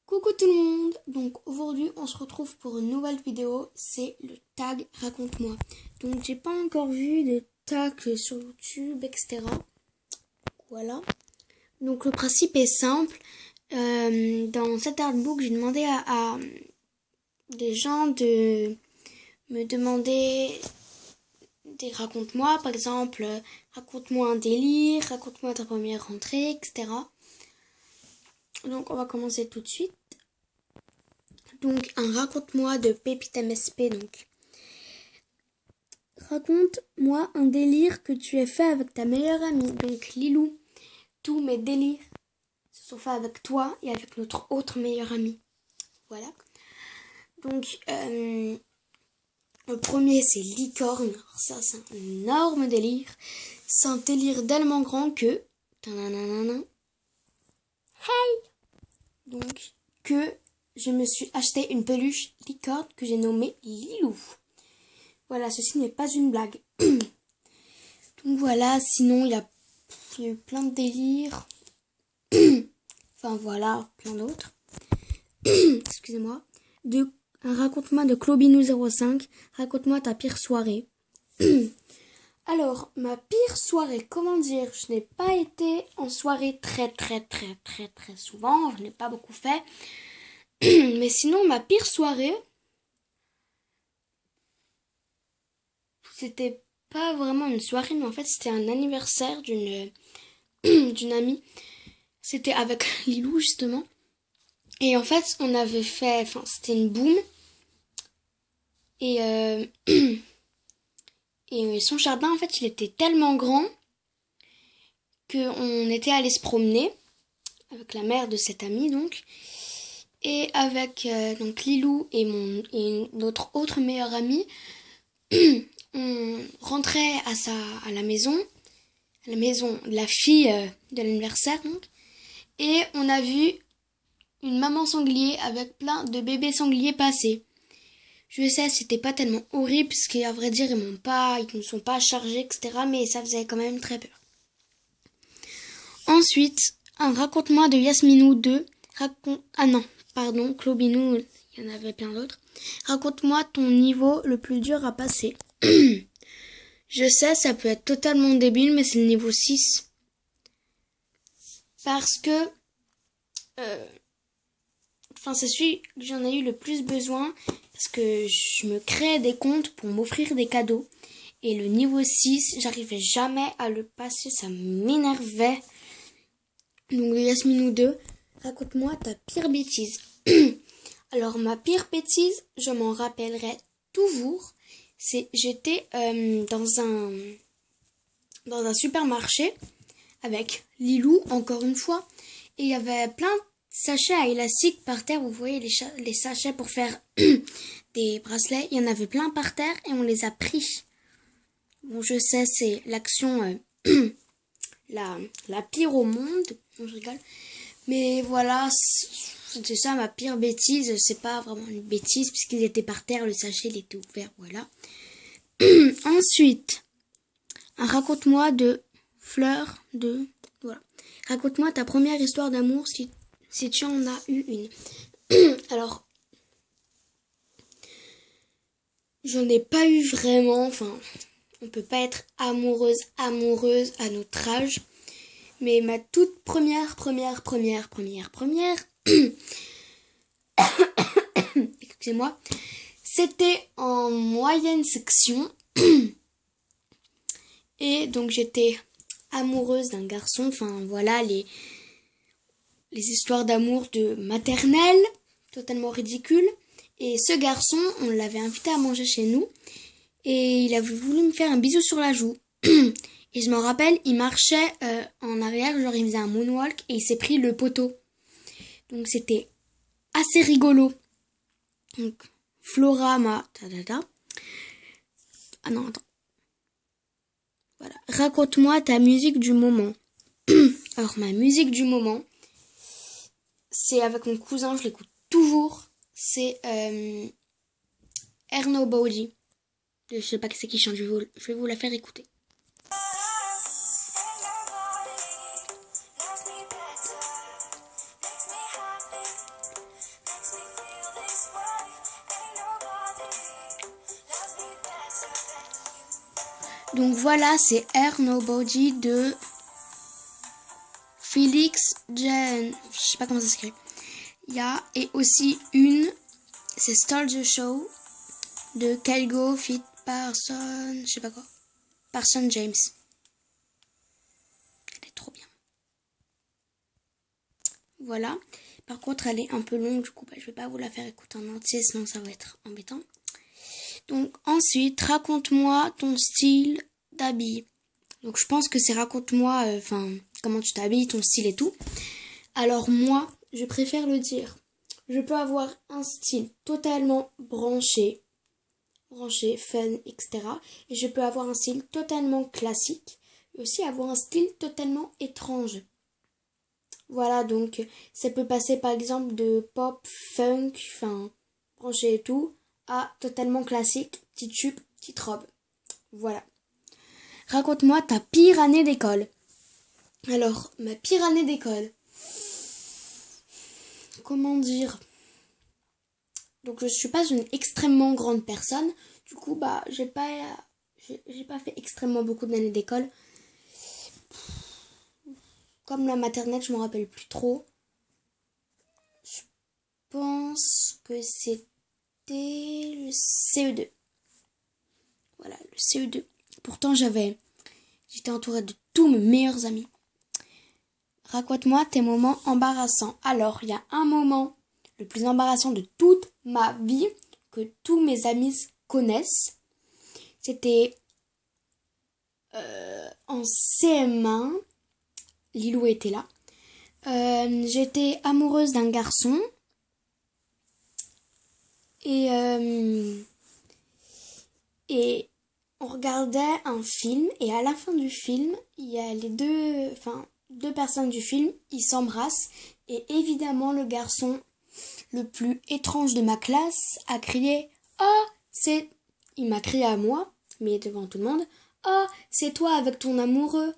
Coucou tout le monde, donc aujourd'hui on se retrouve pour une nouvelle vidéo, c'est le tag raconte-moi. Donc j'ai pas encore vu de tag sur YouTube, etc. Voilà. Donc le principe est simple. Dans cet artbook j'ai demandé à des gens de me demander des raconte-moi, par exemple raconte-moi un délire, raconte-moi ta première rentrée, etc. Donc on va commencer tout de suite. Donc, un raconte-moi de Pépite MSP, donc. Raconte-moi un délire que tu as fait avec ta meilleure amie. Donc, Lilou, tous mes délires se sont faits avec toi et avec notre autre meilleure amie. Voilà. Donc, le premier, c'est licorne. Alors ça, c'est un énorme délire. C'est un délire tellement grand que... Hey! Donc, que je me suis acheté une peluche licorne que j'ai nommée Lilou. Voilà, ceci n'est pas une blague. Donc voilà, sinon il y a eu plein de délires. Enfin voilà, plein d'autres. Excusez-moi. Un raconte-moi de Clobinou05. Raconte-moi ta pire soirée. Alors, ma pire soirée, comment dire? Je n'ai pas été en soirée très souvent. Je n'ai pas beaucoup fait. Mais sinon, ma pire soirée, c'était pas vraiment une soirée, mais en fait, c'était un anniversaire d'une amie. C'était avec Lilou, justement. Et en fait, on avait fait... Enfin, c'était une boum. Et, et son jardin, en fait, il était tellement grand qu'on était allé se promener avec la mère de cette amie, donc. Et avec donc Lilou et notre autre meilleure amie, on rentrait à la maison de la fille de l'anniversaire, donc. Et on a vu une maman sanglier avec plein de bébés sangliers passer. Je sais, c'était pas tellement horrible, parce qu'à vrai dire, ils ne sont pas chargés, etc. Mais ça faisait quand même très peur. Ensuite, un raconte-moi de Yasminou 2. Clobinou, il y en avait plein d'autres. Raconte-moi ton niveau le plus dur à passer. Je sais, ça peut être totalement débile, mais c'est le niveau 6. Parce que... c'est celui que j'en ai eu le plus besoin, parce que je me créais des comptes pour m'offrir des cadeaux. Et le niveau 6, j'arrivais jamais à le passer, ça m'énervait. Donc Yasminou 2, raconte-moi ta pire bêtise. Alors ma pire bêtise, je m'en rappellerai toujours. J'étais dans un supermarché avec Lilou, encore une fois. Et il y avait plein de sachets à élastique par terre. Vous voyez les sachets pour faire des bracelets. Il y en avait plein par terre et on les a pris. Bon, je sais, c'est l'action la pire au monde. Non, je rigole. Mais voilà, c'était ça ma pire bêtise. C'est pas vraiment une bêtise puisqu'ils étaient par terre, le sachet il était ouvert, voilà. Ensuite, raconte-moi de fleurs de... Voilà. Raconte-moi ta première histoire d'amour si tu en as eu une. Alors, j'en ai pas eu vraiment, enfin... On peut pas être amoureuse à notre âge. Mais ma toute première, excusez-moi, c'était en moyenne section. Et donc j'étais amoureuse d'un garçon. Enfin voilà, les histoires d'amour de maternelle, totalement ridicules. Et ce garçon, on l'avait invité à manger chez nous. Et il avait voulu me faire un bisou sur la joue. Et je m'en rappelle, il marchait en arrière, genre il faisait un moonwalk et il s'est pris le poteau. Donc c'était assez rigolo. Donc Flora m'a... Ah non, attends. Voilà. Raconte-moi ta musique du moment. Alors ma musique du moment, c'est avec mon cousin, je l'écoute toujours. C'est Air Nobody. Je sais pas qui c'est qui chante, je vais vous la faire écouter. Donc voilà, c'est Air Nobody de Felix Jen. Je sais pas comment ça s'écrit. Il y a et aussi une, c'est Start the Show de Kygo Fit Parson, je sais pas quoi. Parson James. Elle est trop bien. Voilà. Par contre, elle est un peu longue, du coup, je vais pas vous la faire écouter en entier, sinon ça va être embêtant. Donc ensuite, raconte-moi ton style d'habit. Donc je pense que c'est raconte-moi, comment tu t'habilles, ton style et tout. Alors moi, je préfère le dire. Je peux avoir un style totalement branché, fun, etc. Et je peux avoir un style totalement classique. Et aussi avoir un style totalement étrange. Voilà, donc ça peut passer par exemple de pop, funk, branché et tout, à totalement classique, petite jupe, petite robe. Voilà. Raconte-moi ta pire année d'école. Alors, ma pire année d'école. Comment dire? Donc, je suis pas une extrêmement grande personne. Du coup, j'ai pas fait extrêmement beaucoup d'années d'école. Comme la maternelle, je me rappelle plus trop. Je pense que c'était le CE2. Voilà, le CE2. Pourtant, j'étais entourée de tous mes meilleurs amis. Raconte-moi tes moments embarrassants. Alors, il y a un moment le plus embarrassant de toute ma vie que tous mes amis connaissent. C'était en CM1. Lilou était là. J'étais amoureuse d'un garçon. Et on regardait un film. Et à la fin du film, il y a les deux personnes du film, ils s'embrassent. Et évidemment, le garçon le plus étrange de ma classe a crié « Oh, c'est... » Il m'a crié à moi, mais devant tout le monde. « Oh, c'est toi avec ton amoureux !»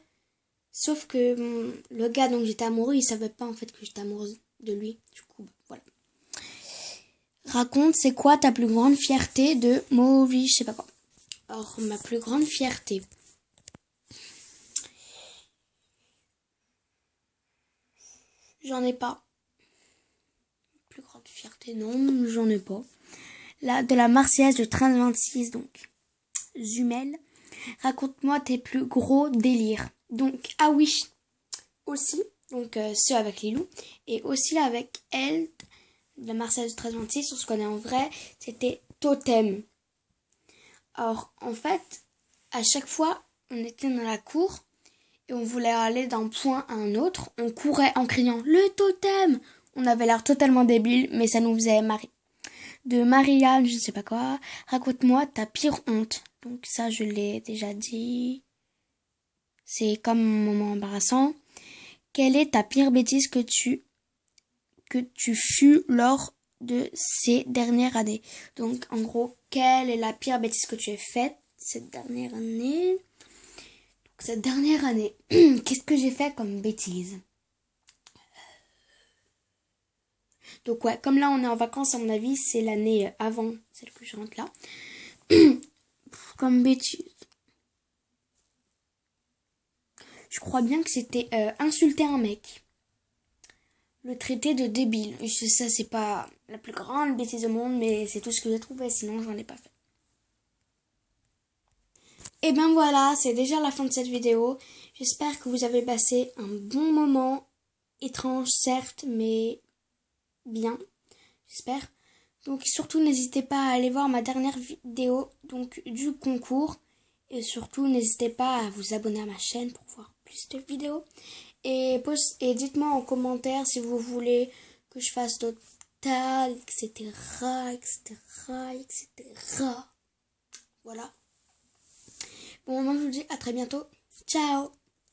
Sauf que le gars dont j'étais amoureux, il savait pas en fait que j'étais amoureuse de lui. Du coup, voilà. Raconte, c'est quoi ta plus grande fierté de Movie, je sais pas quoi. Alors, ma plus grande fierté. J'en ai pas. Plus grande fierté, non, j'en ai pas. De la Marseillaise de Train 26, donc. Jumelle. Raconte-moi tes plus gros délires. Donc, ah oui, aussi, donc ceux avec Lilou, et aussi là avec elle, de la Marseillaise de 1326, on se connaît en vrai, c'était Totem. Alors, en fait, à chaque fois, on était dans la cour, et on voulait aller d'un point à un autre, on courait en criant « Le totem !» On avait l'air totalement débile, mais ça nous faisait marrer. De Marianne, je ne sais pas quoi, raconte-moi ta pire honte. Donc ça, je l'ai déjà dit. C'est comme un moment embarrassant. Quelle est ta pire bêtise que tu fus lors de ces dernières années? Donc, en gros, quelle est la pire bêtise que tu as faite cette dernière année? Donc, cette dernière année, qu'est-ce que j'ai fait comme bêtise? Donc, ouais, comme là, on est en vacances, à mon avis, c'est l'année avant celle que je rentre là. Comme bêtise. Je crois bien que c'était insulter un mec. Le traiter de débile. Ça, c'est pas la plus grande bêtise au monde, mais c'est tout ce que j'ai trouvé, sinon j'en ai pas fait. Et ben voilà, c'est déjà la fin de cette vidéo. J'espère que vous avez passé un bon moment. Étrange, certes, mais bien. J'espère. Donc surtout, n'hésitez pas à aller voir ma dernière vidéo donc du concours. Et surtout, n'hésitez pas à vous abonner à ma chaîne pour voir plus de vidéos. Et dites-moi en commentaire si vous voulez que je fasse d'autres tags, etc., etc., etc. Voilà. Bon, moi je vous dis à très bientôt. Ciao!